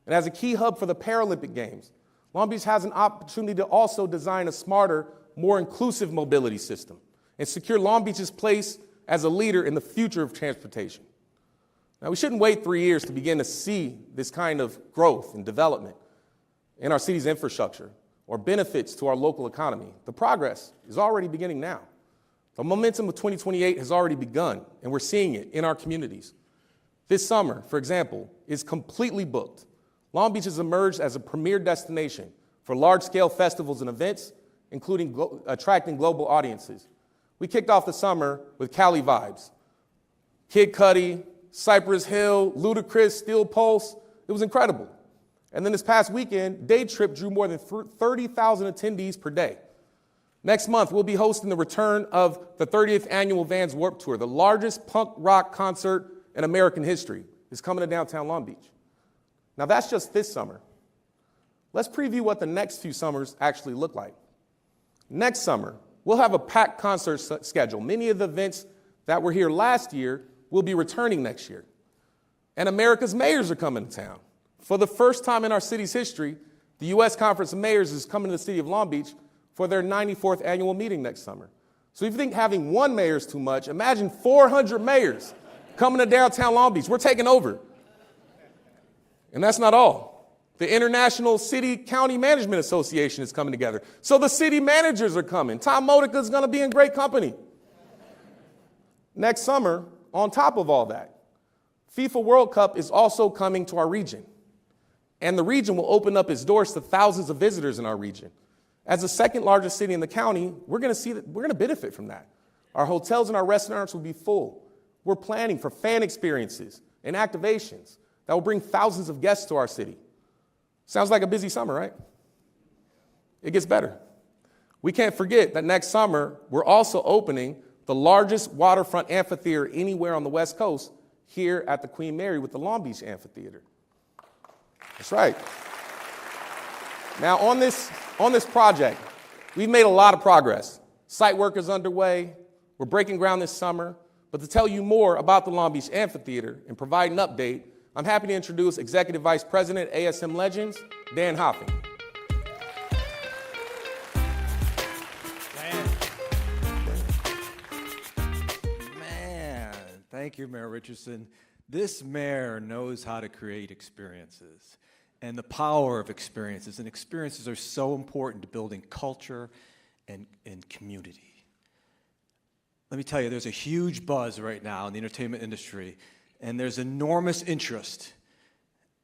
C: And as a key hub for the Paralympic Games, Long Beach has an opportunity to also design a smarter, more inclusive mobility system and secure Long Beach's place as a leader in the future of transportation. Now, we shouldn't wait 3 years to begin to see this kind of growth and development in our city's infrastructure or benefits to our local economy. The progress is already beginning now. The momentum of 2028 has already begun, and we're seeing it in our communities. This summer, for example, is completely booked. Long Beach has emerged as a premier destination for large-scale festivals and events, including attracting global audiences. We kicked off the summer with Cali Vibes. Kid Cudi, Cypress Hill, Ludacris, Steel Pulse. It was incredible. And then this past weekend, Day Trip drew more than 30,000 attendees per day. Next month, we'll be hosting the return of the 30th annual Vans Warped Tour, the largest punk rock concert in American history. It's coming to downtown Long Beach. Now, that's just this summer. Let's preview what the next few summers actually look like. Next summer, we'll have a packed concert schedule. Many of the events that were here last year will be returning next year. And America's mayors are coming to town. For the first time in our city's history, the U.S. Conference of Mayors is coming to the city of Long Beach for their 94th annual meeting next summer. So if you think having one mayor is too much, imagine 400 mayors coming to downtown Long Beach. We're taking over. And that's not all. The International City County Management Association is coming together. So the city managers are coming. Tom Modica is going to be in great company. Next summer, on top of all that, FIFA World Cup is also coming to our region. And the region will open up its doors to thousands of visitors in our region. As the second largest city in the county, we're going to benefit from that. Our hotels and our restaurants will be full. We're planning for fan experiences and activations that will bring thousands of guests to our city. Sounds like a busy summer, right? It gets better. We can't forget that next summer, we're also opening the largest waterfront amphitheater anywhere on the West Coast here at the Queen Mary with the Long Beach Amphitheater. That's right. Now, on this project, we've made a lot of progress. Site work is underway. We're breaking ground this summer. But to tell you more about the Long Beach Amphitheater and provide an update, I'm happy to introduce Executive Vice President, ASM Legends, Dan Hoffing.
H: Man, thank you, Mayor Richardson. This mayor knows how to create experiences and the power of experiences. And experiences are so important to building culture and community. Let me tell you, there's a huge buzz right now in the entertainment industry, and there's enormous interest.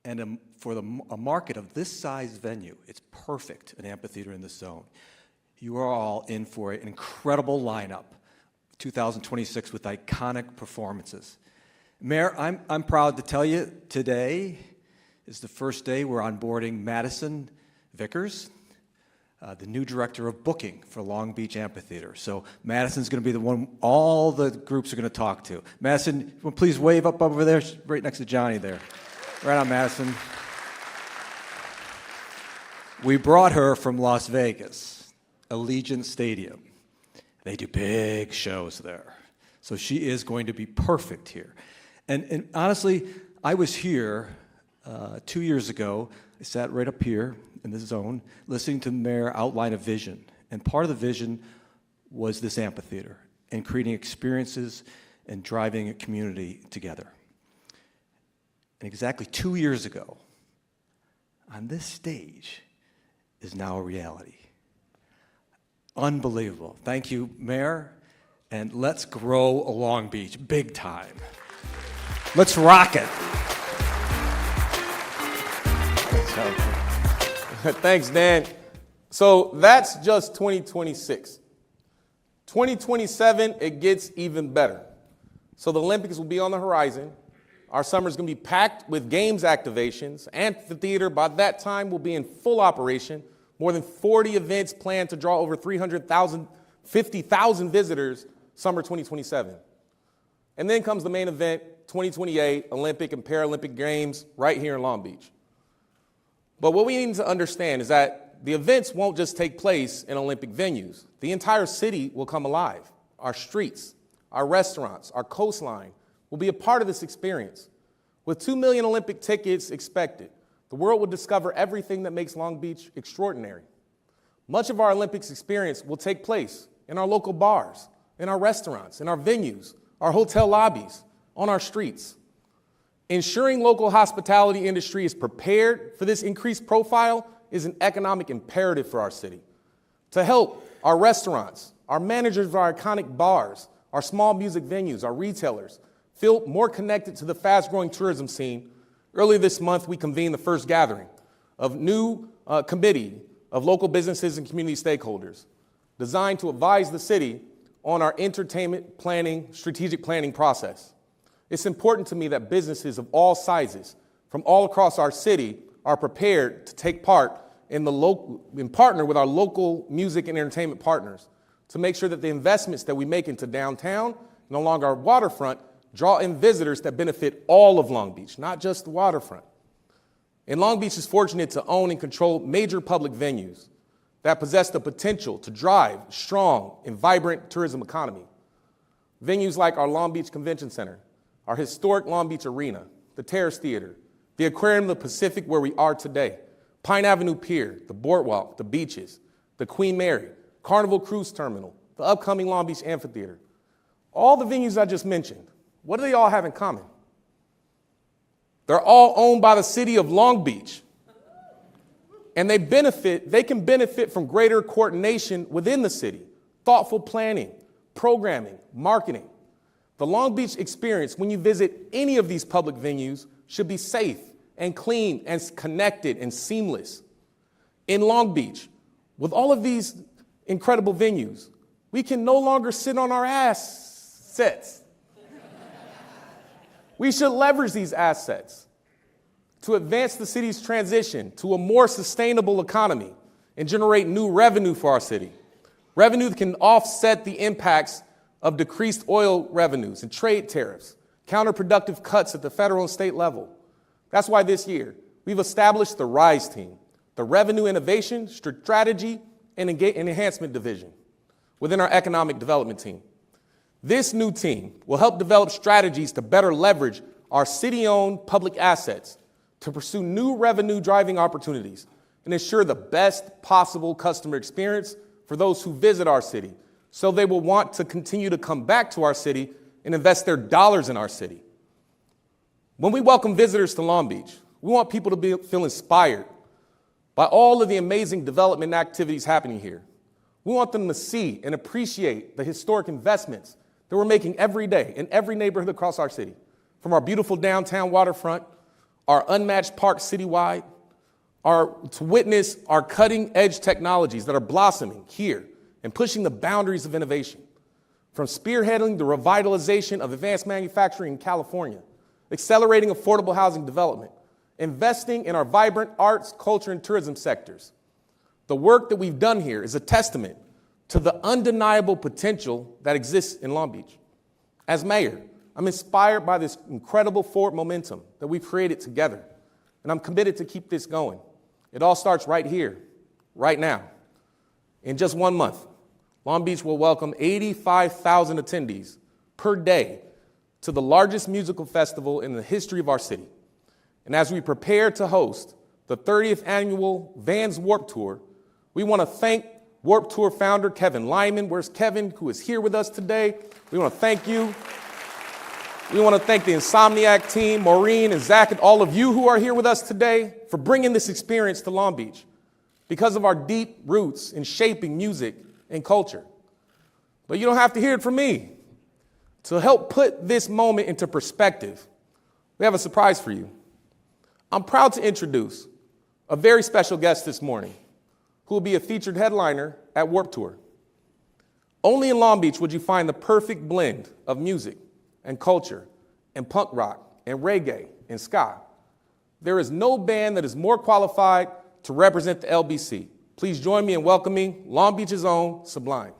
H: And for a market of this size venue, it's perfect, an amphitheater in this zone. You are all in for an incredible lineup, 2026, with iconic performances. Mayor, I'm proud to tell you today is the first day we're onboarding Madison Vickers, the new director of booking for Long Beach Amphitheater. So Madison's going to be the one all the groups are going to talk to. Madison, please wave up over there, right next to Johnny there. Right on, Madison. We brought her from Las Vegas, Allegiant Stadium. They do big shows there. So she is going to be perfect here. And honestly, I was here 2 years ago. I sat right up here in this zone, listening to the mayor outline a vision. And part of the vision was this amphitheater and creating experiences and driving a community together. And exactly 2 years ago, on this stage, is now a reality. Unbelievable. Thank you, Mayor. And let's grow Long Beach big time. Let's rock it.
I: Thanks, Dan. So that's just 2026. 2027, it gets even better. So the Olympics will be on the horizon. Our summer's going to be packed with games activations. Amphitheater, by that time, will be in full operation. More than 40 events planned to draw over 50,000 visitors summer 2027. And then comes the main event, 2028 Olympic and Paralympic Games right here in Long Beach. But what we need to understand is that the events won't just take place in Olympic venues. The entire city will come alive. Our streets, our restaurants, our coastline will be a part of this experience. With 2 million Olympic tickets expected, the world will discover everything that makes Long Beach extraordinary. Much of our Olympics experience will take place in our local bars, in our restaurants, in our venues, our hotel lobbies, on our streets. Ensuring local hospitality industry is prepared for this increased profile is an economic imperative for our city. To help our restaurants, our managers of our iconic bars, our small music venues, our retailers, feel more connected to the fast-growing tourism scene, earlier this month we convened the first gathering of new committee of local businesses and community stakeholders designed to advise the city on our entertainment planning, strategic planning process. It's important to me that businesses of all sizes from all across our city are prepared to take part in partner with our local music and entertainment partners to make sure that the investments that we make into downtown and along our waterfront draw in visitors that benefit all of Long Beach, not just the waterfront. And Long Beach is fortunate to own and control major public venues that possess the potential to drive strong and vibrant tourism economy. Venues like our Long Beach Convention Center, our historic Long Beach Arena, the Terrace Theater, the Aquarium of the Pacific where we are today, Pine Avenue Pier, the Boardwalk, the beaches, the Queen Mary, Carnival Cruise Terminal, the upcoming Long Beach Amphitheater. All the venues I just mentioned, what do they all have in common? They're all owned by the city of Long Beach. And they can benefit from greater coordination within the city, thoughtful planning, programming, marketing. The Long Beach experience, when you visit any of these public venues, should be safe and clean and connected and seamless. In Long Beach, with all of these incredible venues, we can no longer sit on our assets. We should leverage these assets to advance the city's transition to a more sustainable economy and generate new revenue for our city. Revenue that can offset the impacts of decreased oil revenues and trade tariffs, counterproductive cuts at the federal and state level. That's why this year we've established the RISE team, the Revenue Innovation, Strategy, and Enhancement Division within our Economic Development team. This new team will help develop strategies to better leverage our city-owned public assets to pursue new revenue-driving opportunities and ensure the best possible customer experience for those who visit our city, so they will want to continue to come back to our city and invest their dollars in our city. When we welcome visitors to Long Beach, we want people to feel inspired by all of the amazing development activities happening here. We want them to see and appreciate the historic investments that we're making every day in every neighborhood across our city, from our beautiful downtown waterfront, our unmatched parks citywide, to witness our cutting-edge technologies that are blossoming here and pushing the boundaries of innovation, from spearheading the revitalization of advanced manufacturing in California, accelerating affordable housing development, investing in our vibrant arts, culture, and tourism sectors. The work that we've done here is a testament to the undeniable potential that exists in Long Beach. As mayor, I'm inspired by this incredible forward momentum that we've created together, and I'm committed to keep this going. It all starts right here, right now. In just 1 month, Long Beach will welcome 85,000 attendees per day to the largest musical festival in the history of our city. And as we prepare to host the 30th annual Vans Warped Tour, we want to thank Warped Tour founder Kevin Lyman. Where's Kevin, who is here with us today? We want to thank you. We want to thank the Insomniac team, Maureen and Zach, and all of you who are here with us today for bringing this experience to Long Beach because of our deep roots in shaping music and culture. But you don't have to hear it from me. To help put this moment into perspective, we have a surprise for you. I'm proud to introduce a very special guest this morning who will be a featured headliner at Warped Tour. Only in Long Beach would you find the perfect blend of music and culture and punk rock and reggae and ska. There is no band that is more qualified to represent the LBC. Please join me in welcoming Long Beach's own Sublime.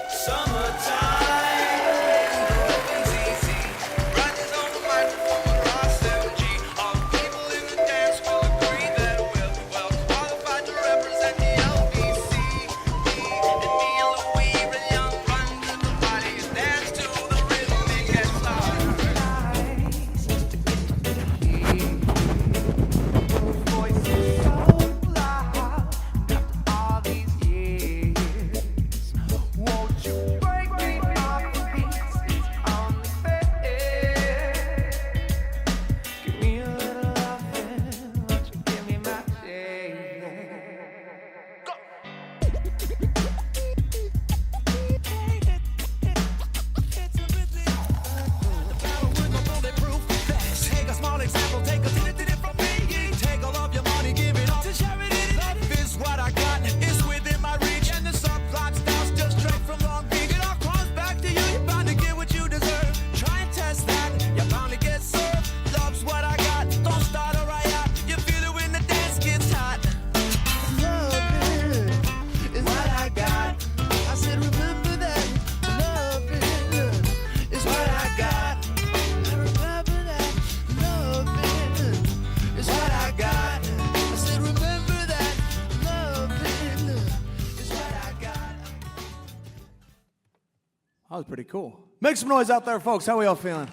J: That was pretty cool. Make some noise out there, folks. How we all feeling?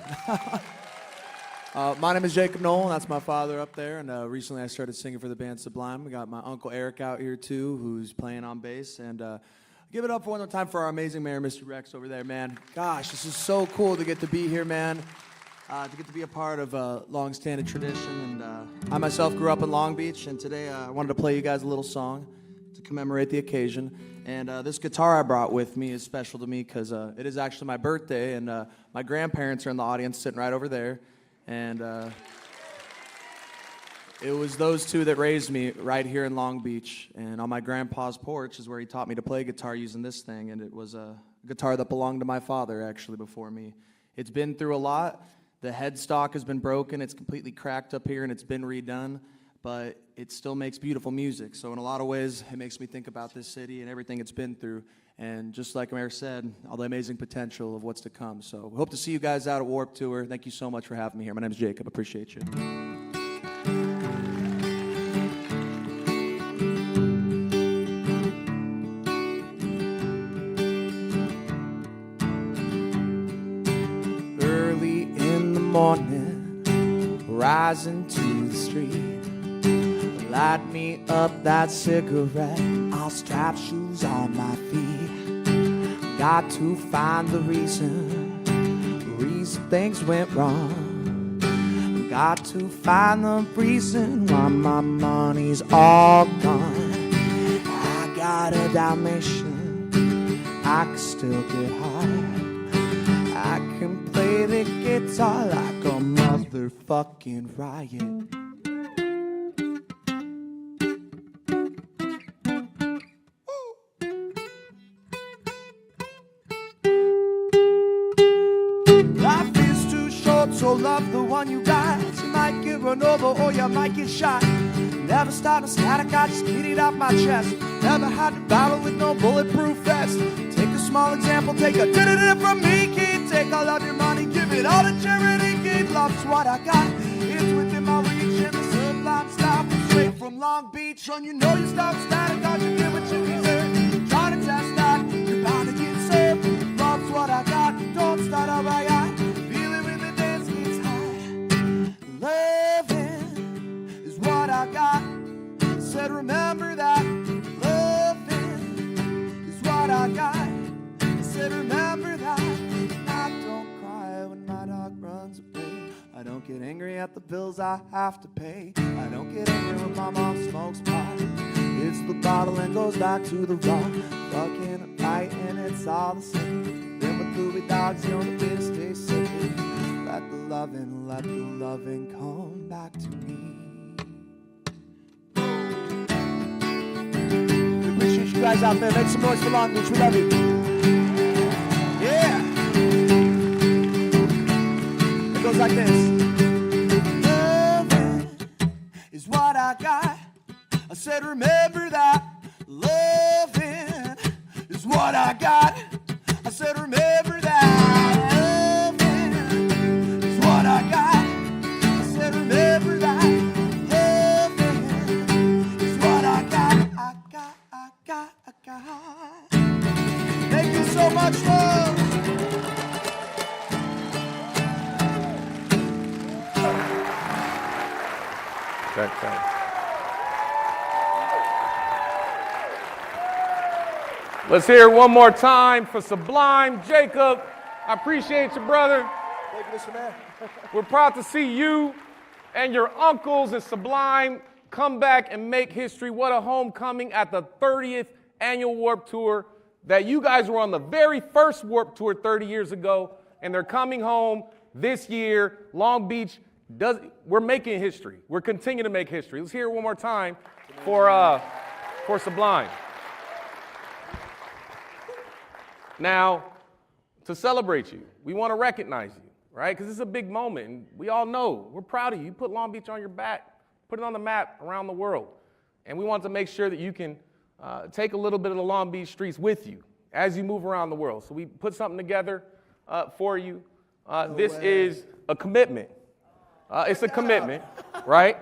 J: My name is Jacob Nolan. That's my father up there. And recently I started singing for the band Sublime. We got my Uncle Eric out here, too, who's playing on bass. And give it up for one more time for our amazing mayor, Mr. Rex, over there, man. Gosh, this is so cool to get to be here, man. To get to be a part of a long-standing tradition. And I myself grew up in Long Beach. And today I wanted to play you guys a little song to commemorate the occasion. And this guitar I brought with me is special to me because it is actually my birthday, and my grandparents are in the audience sitting right over there. And it was those two that raised me right here in Long Beach. And on my grandpa's porch is where he taught me to play guitar using this thing, and it was a guitar that belonged to my father, actually, before me. It's been through a lot. The headstock has been broken. It's completely cracked up here, and it's been redone. But it still makes beautiful music. So in a lot of ways, it makes me think about this city and everything it's been through. And just like Mayor said, all the amazing potential of what's to come. So we hope to see you guys out at Warped Tour. Thank you so much for having me here. My name is Jacob. Appreciate you. Early in the morning, rising to the street. Light me up that cigarette, I'll strap shoes on my feet. Got to find the reason things went wrong. Got to find the reason why my money's all gone. I got a Dalmatian, I can still get high. I can play the guitar like a motherfucking riot. So love the one you got. You might get run over or you might get shot. Never start a static, I just get it off my chest. Never had to battle with no bulletproof vest. Take a small example, take a did from me, kid. Take all of your money, give it all to charity, kid. Love's what I got, it's within my reach. And the Sublime style from straight from Long Beach. Son, you know you stop static, cause you get what you deserve. Try to test that, you're bound to get served. Love's what I got, don't start alright. Feel it when the dance gets said, remember that loving is what I got. I said, remember that. I don't cry when my dog runs away. I don't get angry at the bills I have to pay. I don't get angry when my mom smokes pot. It's the bottle and goes back to the rock. Fucking fight and it's all the same. Then with Louis dogs, the only way to stay safe. Let the loving come back to me. We appreciate you guys out there. Make some noise for Long Beach. We love you. Yeah. It goes like this. Loving is what I got. I said, remember that. Loving is what I got. I said, remember that. Loving is what I got. I said, remember that. Loving is what I got. I got. Thank you so much, love.
I: Okay. Let's hear it one more time for Sublime. Jacob, I appreciate you, brother.
J: Thank you, Mr. Man.
I: We're proud to see you and your uncles and Sublime come back and make history. What a homecoming at the 30th annual Warped Tour. That you guys were on the very first Warped Tour 30 years ago, and they're coming home this year. Long Beach, we're making history. We're continuing to make history. Let's hear it one more time for Sublime. Now, to celebrate you, we want to recognize you, right? Because this is a big moment, and we all know, we're proud of you. You put Long Beach on your back, put it on the map around the world. And we want to make sure that you can take a little bit of the Long Beach streets with you as you move around the world. So we put something together for you. This is a commitment. It's a commitment, right?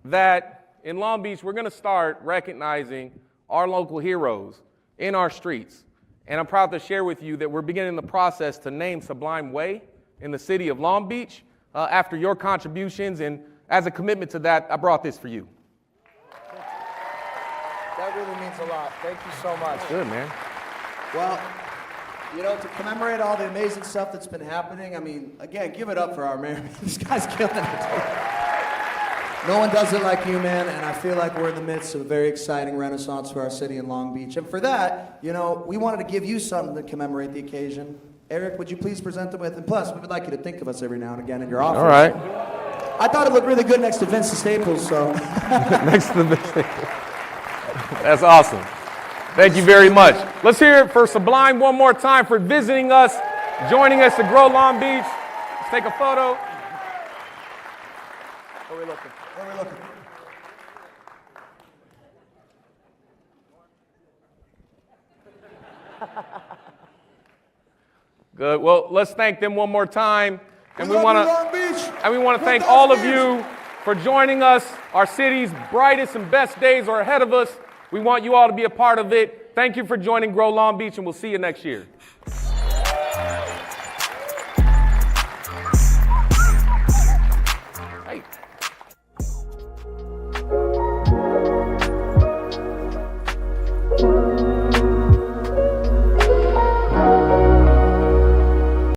I: That in Long Beach, we're going to start recognizing our local heroes in our streets. And I'm proud to share with you that we're beginning the process to name Sublime Way in the city of Long Beach after your contributions. And as a commitment to that, I brought this for you.
J: That really means a lot. Thank you so much.
I: Good, man.
J: Well, you know, to commemorate all the amazing stuff that's been happening, I mean, again, give it up for our mayor. This guy's killing it. No one does it like you, man, and I feel like we're in the midst of a very exciting renaissance for our city in Long Beach. And for that, you know, we wanted to give you something to commemorate the occasion. Eric, would you please present them with? And plus, we would like you to think of us every now and again in your office.
I: All right.
J: I thought it looked really good next to Vince Staples, so.
I: Next to Vince Staples. That's awesome. Thank you very much. Let's hear it for Sublime one more time for visiting us, joining us to Grow Long Beach. Let's take a photo.
J: Where are we looking? Where are we looking?
I: Good. Well, let's thank them one more time. And we want to thank
J: Long
I: all of
J: Beach.
I: you for joining us. Our city's brightest and best days are ahead of us. We want you all to be a part of it. Thank you for joining Grow Long Beach, and we'll see you next year.